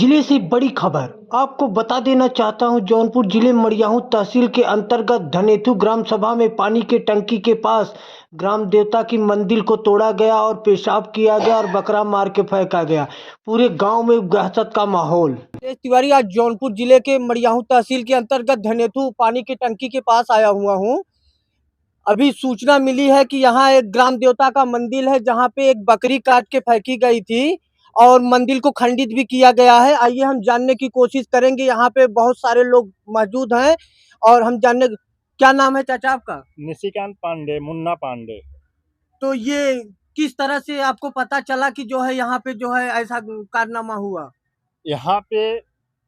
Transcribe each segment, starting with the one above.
जिले से बड़ी खबर आपको बता देना चाहता हूं। जौनपुर जिले मड़ियाहू तहसील के अंतर्गत धनेथू ग्राम सभा में पानी की टंकी के पास ग्राम देवता की मंदिर को तोड़ा गया और पेशाब किया गया और बकरा मार के फेंका गया। पूरे गांव में दहशत का माहौल। तिवारी आज जौनपुर जिले के मड़ियाहू तहसील के अंतर्गत धनेथू पानी की टंकी के पास आया हुआ हूँ। अभी सूचना मिली है कि यहाँ एक ग्राम देवता का मंदिर है जहाँ पे एक बकरी काट के फेंकी गई थी और मंदिर को खंडित भी किया गया है। आइए हम जानने की कोशिश करेंगे। यहाँ पे बहुत सारे लोग मौजूद हैं और हम जानने, क्या नाम है चाचा आपका? निशिकांत पांडे, मुन्ना पांडे। तो ये किस तरह से आपको पता चला कि जो है यहाँ पे जो है ऐसा कारनामा हुआ? यहाँ पे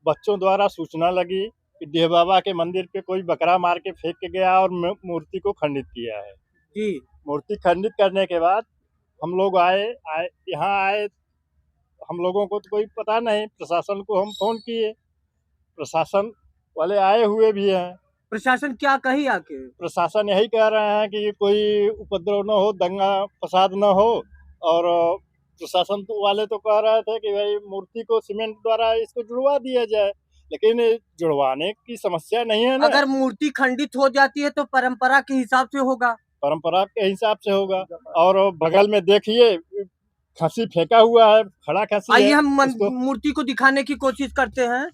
बच्चों द्वारा सूचना लगी कि देव बाबा के मंदिर पे कोई बकरा मार के फेंक के गया और मूर्ति को खंडित किया है जी। मूर्ति खंडित करने के बाद हम लोग यहाँ आए। हम लोगों को तो कोई पता नहीं, प्रशासन को हम फोन किए, प्रशासन वाले आए हुए भी हैं। प्रशासन क्या कही आके? प्रशासन यही कह रहे हैं कि कोई उपद्रव न हो, दंगा फसाद न हो। और प्रशासन वाले तो कह रहे थे कि भाई मूर्ति को सीमेंट द्वारा इसको जुड़वा दिया जाए, लेकिन जुड़वाने की समस्या नहीं है ना। अगर मूर्ति खंडित हो जाती है तो परंपरा के हिसाब से होगा। परंपरा के हिसाब से होगा। और बगल में देखिए खसी फेंका हुआ है, खड़ा खसी। आइए हम मूर्ति को दिखाने की कोशिश करते हैं।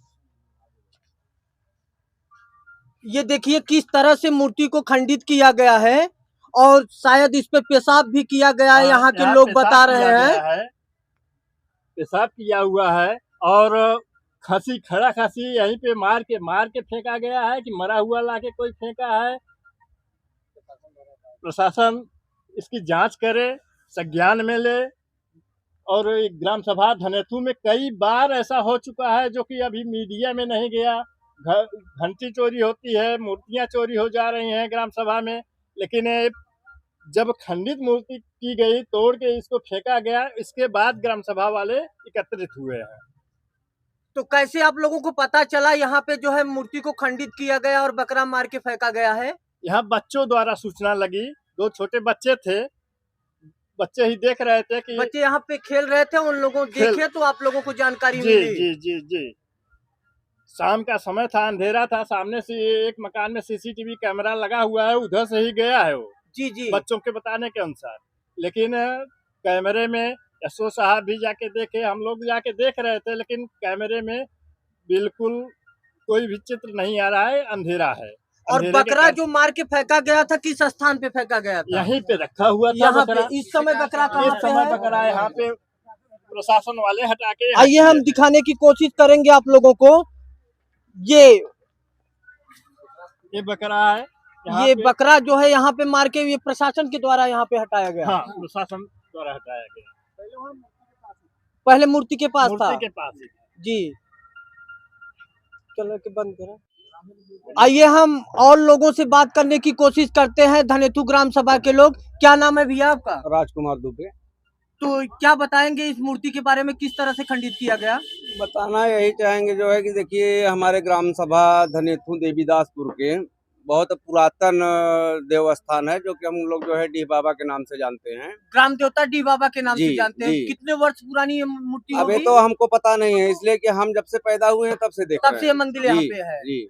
ये देखिए किस तरह से मूर्ति को खंडित किया गया है और शायद इस पे पेशाब भी किया गया है। यहाँ के लोग बता रहे हैं पेशाब किया हुआ है और खसी, खड़ा खसी यहीं पे मार के फेंका गया है कि मरा हुआ लाके कोई फेंका है। प्रशासन इसकी जांच करे, संज्ञान में ले। और ग्राम सभा धनेथू में कई बार ऐसा हो चुका है जो कि अभी मीडिया में नहीं गया। घंटी चोरी होती है, मूर्तियां चोरी हो जा रही हैं ग्राम सभा में, लेकिन जब खंडित मूर्ति की गई, तोड़ के इसको फेंका गया, इसके बाद ग्राम सभा वाले एकत्रित हुए हैं। तो कैसे आप लोगों को पता चला यहाँ पे जो है मूर्ति को खंडित किया गया और बकरा मार के फेंका गया है? यहाँ बच्चों द्वारा सूचना लगी। 2 छोटे बच्चे थे, बच्चे ही देख रहे थे कि बच्चे यहाँ पे खेल रहे थे, उन लोगों देखे तो आप लोगों को जानकारी जी मिली? जी जी जी। शाम का समय था, अंधेरा था। सामने से एक मकान में सीसीटीवी कैमरा लगा हुआ है, उधर से ही गया है वो। जी जी। बच्चों के बताने के अनुसार। लेकिन कैमरे में एसओ साहब भी जाके देखे, हम लोग जाके देख रहे थे, लेकिन कैमरे में बिल्कुल कोई भी चित्र नहीं आ रहा है, अंधेरा है। और बकरा जो मार के फेंका गया था किस स्थान पे फेंका गया था? यहीं पे रखा हुआ था यहाँ पे। इस समय बकरा कहाँ पे है? बकरा यहाँ पे प्रशासन वाले हटा के। आइए हम दिखाने की कोशिश करेंगे आप लोगों को। ये बकरा है, ये बकरा जो है यहाँ पे मार के ये प्रशासन के द्वारा यहाँ पे हटाया गया। हाँ, प्रशासन द्वारा हटाया गया। पहले मूर्ति के पास था। मूर्ति के पास जी। चलो के बंद करें। आइए हम और लोगों से बात करने की कोशिश करते हैं। धनेथू ग्राम सभा के लोग। क्या नाम है भैया आपका? राजकुमार दुबे। तो क्या बताएंगे इस मूर्ति के बारे में, किस तरह से खंडित किया गया? बताना यही चाहेंगे जो है कि देखिए हमारे ग्राम सभा धनेथू देवीदासपुर के बहुत पुरातन देवस्थान है, जो कि हम लोग जो है डी बाबा के नाम से जानते हैं। ग्राम देवता डी बाबा के नाम से जानते हैं। कितने वर्ष पुरानी ये मूर्ति होगी? अभी तो हमको पता नहीं है, इसलिए कि हम जब से पैदा हुए हैं तब से देख रहे हैं। तब से ये मंदिर यहाँ पे है। जी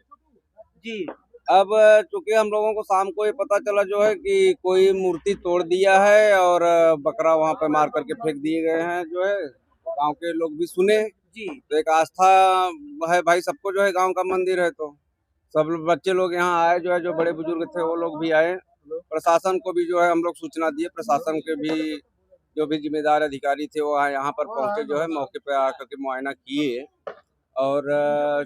जी। अब चूंकि हम लोगों को शाम को ये पता चला जो है कि कोई मूर्ति तोड़ दिया है और बकरा वहाँ पे मार करके फेंक दिए गए हैं, जो है गांव के लोग भी सुने। जी। तो एक आस्था है भाई, सबको जो है गांव का मंदिर है तो सब बच्चे लोग यहाँ आए, जो है जो बड़े बुजुर्ग थे वो लोग भी आए। प्रशासन को भी जो है हम लोग सूचना दिए, प्रशासन के भी जो भी जिम्मेदार अधिकारी थे वो यहाँ पर पहुंचे, जो है मौके पे आकर के मुआयना किए। और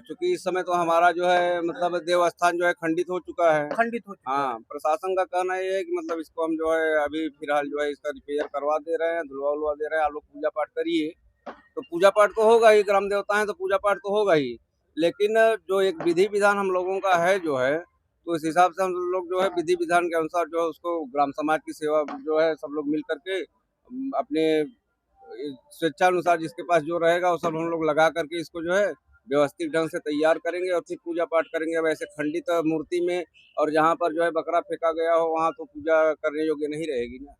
चूंकि इस समय तो हमारा जो है मतलब देवस्थान जो है खंडित हो चुका है। खंडित हो चुका। हाँ, प्रशासन का कहना ये है कि मतलब इसको हम जो है अभी फिलहाल जो है इसका रिपेयर करवा दे रहे हैं, धुलवा उलवा दे रहे हैं। आप लोग पूजा पाठ करिए, तो पूजा पाठ तो होगा ही, ग्राम देवता है तो पूजा पाठ तो होगा ही, लेकिन जो एक विधि विधान हम लोगों का है जो है, तो इस हिसाब से हम लोग जो है विधि विधान के अनुसार जो है उसको ग्राम समाज की सेवा जो है सब लोग मिल करके अपने स्वेच्छानुसार जिसके पास जो रहेगा वो सब हम लोग लगा करके इसको जो है व्यवस्थित ढंग से तैयार करेंगे और फिर पूजा पाठ करेंगे। वैसे खंडित मूर्ति में और जहाँ पर जो है बकरा फेंका गया हो वहाँ तो पूजा करने योग्य नहीं रहेगी ना।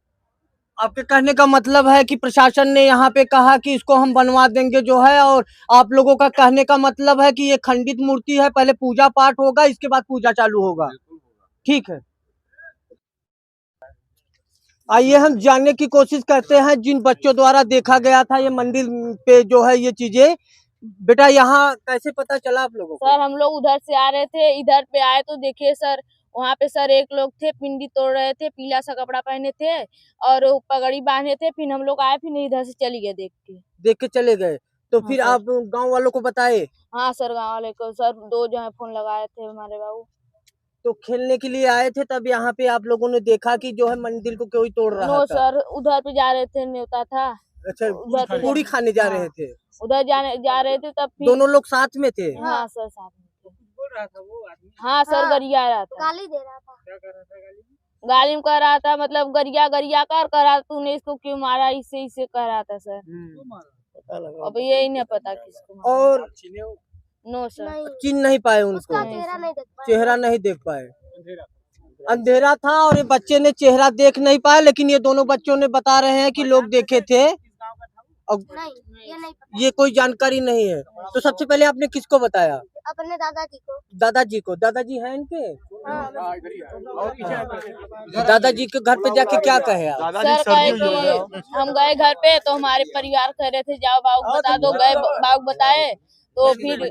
आपके कहने का मतलब है कि प्रशासन ने यहाँ पे कहा कि इसको हम बनवा देंगे जो है, और आप लोगों का कहने का मतलब है कि ये खंडित मूर्ति है, पहले पूजा पाठ होगा, इसके बाद पूजा चालू होगा। ठीक है, आइए हम जानने की कोशिश करते हैं जिन बच्चों द्वारा देखा गया था ये मंदिर पे जो है ये चीजें। बेटा यहाँ कैसे पता चला आप लोगों को? सर हम लोग उधर से आ रहे थे, इधर पे आए तो देखिए सर वहाँ पे सर एक लोग थे पिंडी तोड़ रहे थे, पीला सा कपड़ा पहने थे और वो पगड़ी बांधे थे। फिर हम लोग आए, फिर इधर से चली गए देख के चले गए तो हाँ फिर सर। आप गांव वालों को बताए? हाँ सर, गाँव वाले को सर 2 जो है फोन लगाए थे हमारे बाबू। तो खेलने के लिए आए थे, तब यहाँ पे आप लोगों ने देखा कि जो है मंदिर को कोई तोड़ रहा नो था? सर, उधर पे जा रहे थे, न्योता था अच्छा, उधर पे पूरी खाने जा रहे थे? उधर जा रहे थे तब फिर दोनों लोग साथ में थे? हाँ सर साथ में थे। हाँ सर, गरिया रहा था, गाली दे रहा था। क्या कर रहा था? गाली में कह रहा था, मतलब गरिया गरिया कर रहा, तूने इसको क्यों मारा, इससे कह रहा था सर। अब यही नहीं पता किसको मारा। और नो सर, चिन्ह नहीं पाए उनको? उसका चेहरा नहीं देख पाए। चेहरा नहीं देख पाए, अंधेरा था और ये बच्चे ने चेहरा देख नहीं पाया, लेकिन ये दोनों बच्चों ने बता रहे हैं कि लोग देखे थे और नहीं, ये नहीं पता। ये कोई जानकारी नहीं है। तो सबसे पहले आपने किसको बताया? अपने दादाजी को। दादाजी को। दादाजी हैं इनके? हाँ। दादाजी के घर पे जाके क्या कहे आप? सर कहे कि हम गए घर पे तो हमारे परिवार कह रहे थे जाओ बाबू बता दो, गए बाबू बताए तो फिर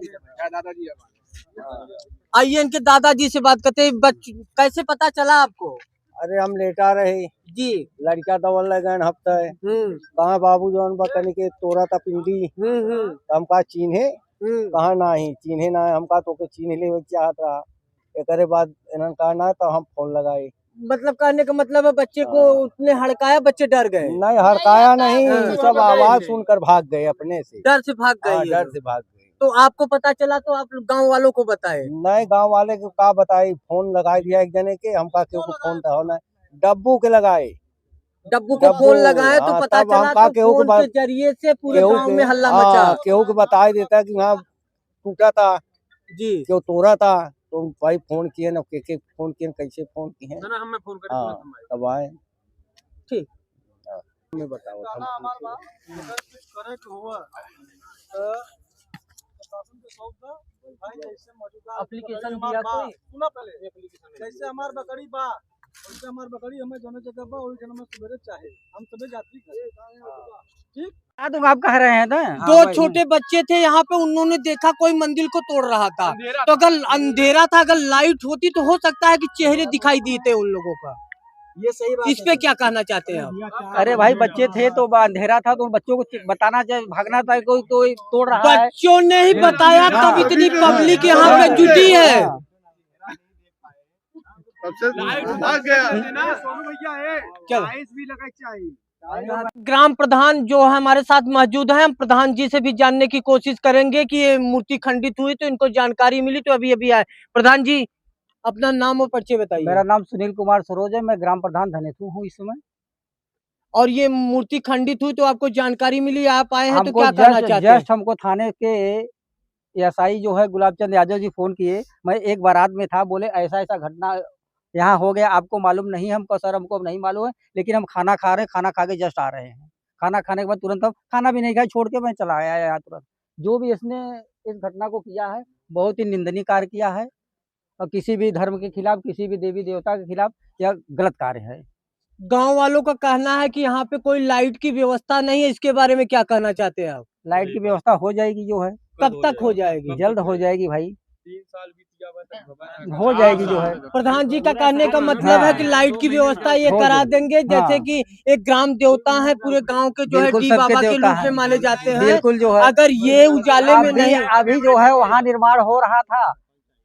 आइए इनके दादाजी से बात करते हैं। कैसे पता चला आपको? अरे हम लेटा रहे जी। लड़का दवल लगन हफ्ता है कहाँ बाबू जौन बकन के तोरा था पिंडी तो हम कहा चीन्हे कहाँ ना ही चीन्हे ना हम कहा तो के चीन्हे ले चाहत रहा एक बाद इन्होंने कहा ना तो हम फोन लगाए। मतलब कहने का मतलब है बच्चे को उसने हड़काया, बच्चे डर गए? नहीं हड़काया नहीं, सब आवाज सुनकर भाग गए अपने से, डर से भाग गए? हाँ, डर से भाग गए। तो आपको पता चला तो आप गांव वालों को बताए? नहीं गांव वाले को का बताई, फोन लगा दिया एक जने के, हम कहा को फोन था ना डब्बू के लगाए, डब्बू को फोन लगाए तो हाँ, पता तब हम चला कहा तो फोन के जरिए से पूरे गांव में हल्ला मचा। केहू के बताई देता कि वहाँ टूटा था जी, क्यों तोड़ा था, तो भाई फोन किए ना के फोन किए कैसे फोन किए हमें फोन तब आए। ठीक हमें बताओ एप्लीकेशन दिया कोई? सुना पहले जैसे हमार बकरी बा वैसे हमार बकरी हमें दोनों जगह बा वही जन्म सवेरे चाहे हम सभी यात्री ठीक। तो आप कह रहे हैं ना दो छोटे बच्चे थे यहाँ पे, उन्होंने देखा कोई मंदिर को तोड़ रहा था, तो अगर अंधेरा था, अगर लाइट होती तो हो सकता है कि चेहरे दिखाई देते उन लोगों का। ये सही बात इस पे क्या कहना चाहते हैं आप? अरे भाई बच्चे थे तो अंधेरा था तो बच्चों को बताना चाहिए, भागना था, कोई तोड़ रहा है। बच्चों ने ही बताया तब इतनी पब्लिक यहाँ पे जुटी है। ग्राम प्रधान जो है हमारे साथ मौजूद हैं, हम प्रधान जी से भी जानने की कोशिश करेंगे कि ये मूर्ति खंडित हुई तो इनको जानकारी मिली तो अभी आए। प्रधान जी अपना नाम और परिचय बताइए। मेरा नाम सुनील कुमार सरोज है, मैं ग्राम प्रधान धनेसू हूँ इस समय। और ये मूर्ति खंडित हुई तो आपको जानकारी मिली, आप आए हैं तो क्या कहना चाहते हैं? जस्ट हमको थाने के एसआई जो है गुलाब चंद यादव जी फोन किए, मैं एक बारात में था, बोले ऐसा ऐसा घटना यहाँ हो गया, आपको मालूम नहीं है? हमको सर हमको नहीं मालूम है, लेकिन हम खाना खा रहे हैं, खाना खा के जस्ट आ रहे हैं। खाना खाने के बाद तुरंत हम खाना भी नहीं खाया, छोड़ के मैं चला आया यहाँ तुरंत। जो भी इसने इस घटना को किया है बहुत ही निंदनीय कार्य किया है और किसी भी धर्म के खिलाफ, किसी भी देवी देवता के खिलाफ यह गलत कार्य है। गांव वालों का कहना है कि यहाँ पे कोई लाइट की व्यवस्था नहीं है, इसके बारे में क्या कहना चाहते हैं आप? लाइट की व्यवस्था हो जाएगी, जो है कब तक हो जाएगी? जल्द हो जाएगी भाई, 3 साल बीत गया हो जाएगी जो है। प्रधान जी का कहने का मतलब है कि लाइट की व्यवस्था ये करा देंगे, जैसे कि एक ग्राम देवता है पूरे गांव के जो है डी बाबा के रूप में माने जाते हैं, बिल्कुल जो है। अगर ये उजाले में नहीं, अभी जो है वहाँ निर्माण हो रहा था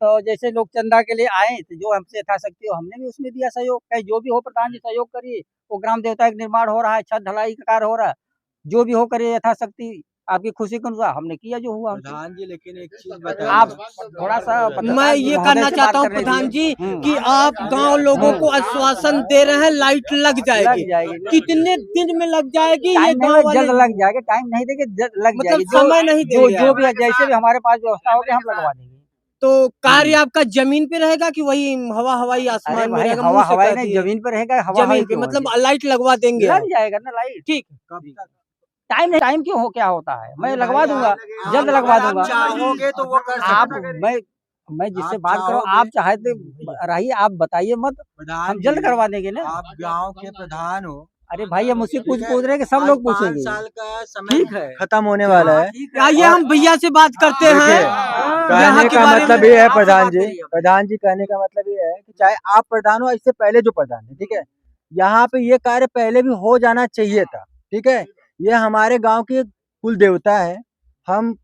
तो जैसे लोग चंदा के लिए आए तो जो हमसे यथाशक्ति हो हमने भी उसमें दिया सहयोग, जो भी हो प्रधान जी सहयोग करिए। वो ग्राम देवता का निर्माण हो रहा है, छत ढलाई का कार्य हो रहा है, जो भी हो करिए यथाशक्ति, आपकी खुशी के अनुसार हमने किया जो हुआ। प्रधान जी लेकिन एक चीज आप थोड़ा सा मैं ये कहना चाहता हूँ प्रधान जी कि आप गांव लोगों को आश्वासन दे रहे हैं लाइट लग जाएगी, कितने दिन में लग जाएगी? ये गांव वाले जल्द लग जाएगा, टाइम नहीं देंगे, लग मतलब जाएगी, समय नहीं देंगे, जो भी जैसे भी हमारे पास व्यवस्था होगी हम लगवा देंगे। तो कार्य आपका जमीन पे रहेगा कि वही हवाई अरे आसमान में भाई रहेगा? हवा मुंह से हवाई कहती नहीं, है। जमीन पे रहेगा, हवा हवाई जमीन पे क्यों मतलब होगी? लाइट लगवा देंगे आप? लग जाएगा ना लाइट। ठीक। टाइम नहीं, टाइम क्यों हो, क्या होता है, मैं लगवा दूंगा, जल्द लगवा दूंगा। चाहोगे तो वो कर आप सकते हैं। मैं जिससे आप बात करो, चाहोगे- आप चाहे तो रहिए, आप बताइए मत, प्रधान हम जल्द जी, करवा देंगे ना। आप गांव के प्रधान हो। अरे भाई हम मुझसे पूछ ठीक है? रहे हैं कि सब आज लोग 5 पूछेंगे। साल का समय ठीक है। खत्म होने वाला है। आइए हम भैया से बात करते हैं। देखिए, यहाँ कहने के का बारे मतलब में ये है आपसे प्रधान बात जी, करिए। प्रधान जी कहने का मतलब ये है कि चाहे आप प्रधान हो, इससे पहले जो प्रधान है, ठीक है, यहाँ पे ये कार्य पहले भी हो जाना चाहिए था। ठीक है, ये हमारे गांव की कुल देवता है। हम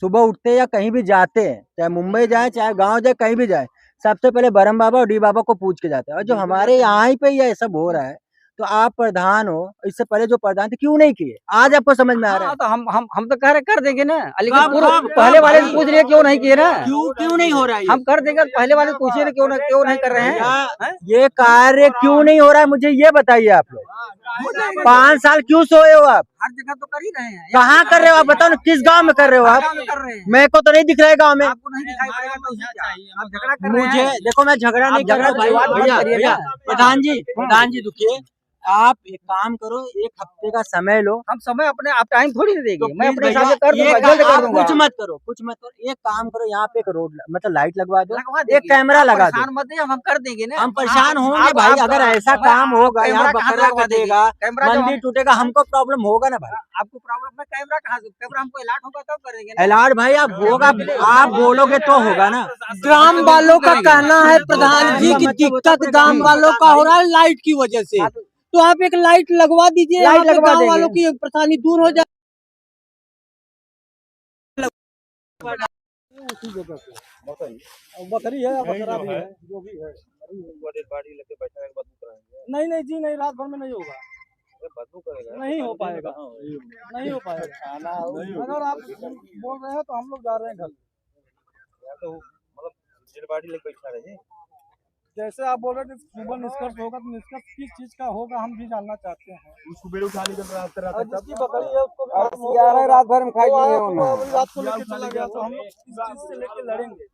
सुबह उठते या कहीं भी जाते हैं, चाहे मुंबई जाए चाहे गांव जाए, कहीं भी जाए, सबसे पहले ब्रह्म बाबा और डी बाबा को पूछ के जाते हैं। और जो हमारे यहाँ ही पे ये सब हो रहा है, तो आप प्रधान हो, इससे पहले जो प्रधान थे क्यों नहीं किए? आज आपको समझ में आ रहा है? हाँ, तो हम तो कह रहे कर देंगे ना, लेकिन कब पहले वाले से पूछ रहे हैं, क्यों नहीं किए ना? क्यों नहीं हो रहा है ये? हम कर देंगे, पहले वाले से पूछिए ना, क्यों नहीं कर रहे हैं? भैया, ये कार्य क्यों नहीं हो रहा है, मुझे ये बताइए आप लोग। 5 साल क्यों सोए हो आप? हर जगह तो कर ही रहे हैं। कहाँ कर रहे हो आप? बताओ ना, किस गांव में कर रहे हो आप? कर रहे हैं, मेरे को तो नहीं दिख रहा है गांव में। आपको नहीं दिखाई पड़ेगा तो उसी क्या? आप झगड़ा कर रहे मुझे हैं। देखो, मैं झगड़ा नहीं कर रहा हूँ भाई। झगड़ा मत भैया करिए भैया, ना। प्रधान जी दुखिए, आप एक काम करो, 1 हफ्ते का समय लो। हम समय अपने आप टाइम थोड़ी ना देंगे, मैं प्लीज अपने हिसाब भैया, से कर ये दूंगा, जल्द कर आप दूंगा। कुछ मत करो, एक काम करो, यहाँ पे एक रोड मतलब लाइट लगवा दो, लगवा एक देंगे। कैमरा आप लगा दो। परेशान मत होइए, हम कर देंगे ना। हम परेशान होंगे आप- भाई, आप- अगर ऐसा आप- काम होगा, कैमरा यहाँ कहाँ से बकरा लगवा देंगे? कटेगा, कैमरा जो मंदिर टूटेगा, हमको प्रॉब्लम होगा ना भाई। आपको प्रॉब्लम में कैमरा कहाँ से? कैमरा हमको अलर्ट होगा तब करेंगे ना। अलाट भाई, आप होगा, आप बोलोगे तो होगा ना। ग्राम वालों का कहना है प्रधान जी की दिक्कत गांव वालों का हो रहा है लाइट की वजह से, तो आप एक लाइट लगवा दीजिए, लाइट यहाँ पे लगवा गांव देंगे। वालों की परेशानी दूर हो जाए। बकरी है या बकरा भी है, जो भी है। नहीं नहीं जी, नहीं, रात भर में नहीं होगा, नहीं हो पाएगा, नहीं हो पाएगा। अगर आप बोल रहे हो तो हम लोग जा रहे हैं घर। जैसे आप बोल रहे थे सुबह निष्कर्ष होगा, तो निष्कर्ष किस चीज का होगा हम भी जानना चाहते हैं। और जिसकी बकरी है उसको भी रात भर में खाई रात को लेके चला गया, तो हम लोग इस चीज से लेके लड़ेंगे।